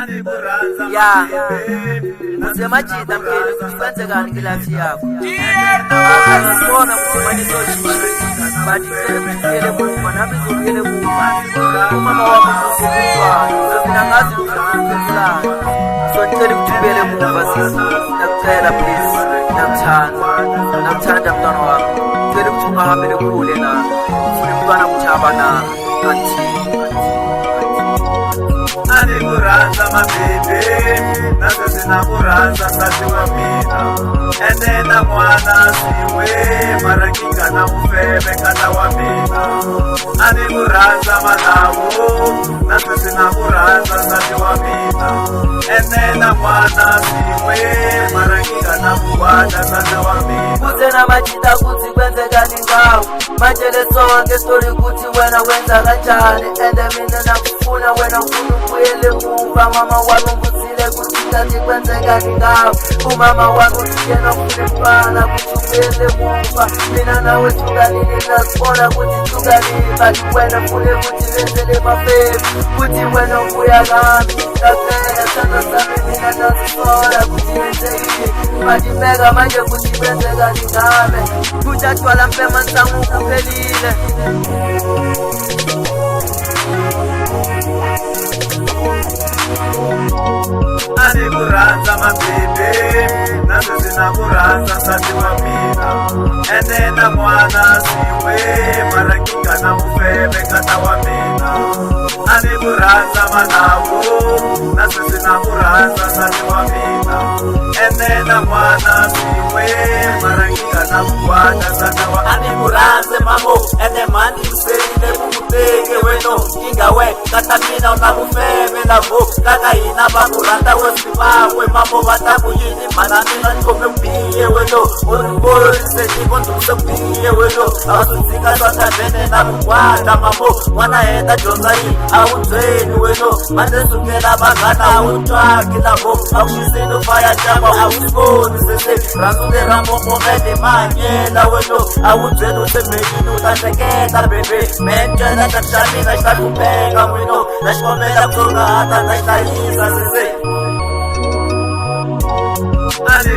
Ya usemajida mkeli kufanze kani kilafi yako akasona kumanizoshisho badikele kutikele kufa nabizokele kufa umama wako kusikutwa zozinangazi kusikutwa sonikele kutibele kufa sisi nakutayela please namthanda mntwana wako kele kuthunga hambele kule na ufune mntwana kuchaba na Kurasa mabebe nazo zinakuranza sasi wa mina enena mwana siwe marakinga na mufebe kata wa mina kurasa malawo nazo zinakuranza sasi wa mina enena mwana siwe marakinga na mufada kata wa mina kutena machita kuti kwenzekani ngawo majeleso wange story kuti wena wenza kanjani ende mina nakufuna wena ufuna ukuyele muva mama walunguzile kuti tati kwenzekani ngawo umama wangu siyena ufune mfana kuti uyele muva mina nawe tukalini nasibona kuti tukalini bati wena fune kuti wenzele mafebi kuti wena ubuya kami kakela sana sami mina nasisola kuti wenzekile bati mega manje kuti kwenzekani ngame kutatwala mpema nsangu kupelile kuranza mabebe nazo zinakuranza sati wa mina enena mwana siwe marakinga na mufebe kata wa mina kuranza manawo nazo zinakuranza sati wa mina enena mwana siwe marakinga na mufada kata wa kuranze mamo ene mani uselile mumuteke weno kingawe kata mina unakufebe lavo kaka ina bakuranda wesibawe mamo batakuyini manamina nkome mbiye weno onibolo lisetiko nduse mbiye weno awasuzika twatavene na kukwata mamo wanaenda jonzai awudzweni weno mandesukela bagana awutwaki lavo awushisino faya chama awusiboni sese razulera momomene manyela weno awudzweni usemejini utateketa bebe menjela takshamina shtakupeka mwino nashikomela kuzoga hata ndashitayisa sese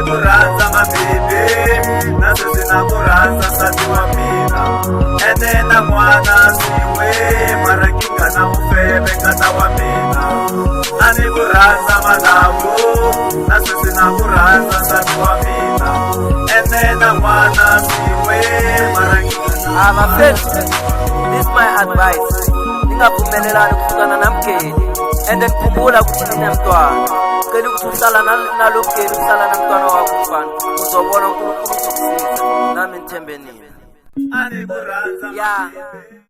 kuranza mabebe nazo zinakuranza sati wa mina enena mwana siwe marakinga na mufebe kata wa mina kuranza malawo nazo zinakuranza sati wa mina enena mwana siwe marakinga my friends, this is my advice. Ningavumelelani kufukana na mkeli ende nikhumbula ukuthi nina mntwana keli ukuthi uhlala nalo mkeli uhlala na mntwana wakho mfana uzobona uNkulunkulu uzokusiza nami ngithembe nina. kuranza Yeah.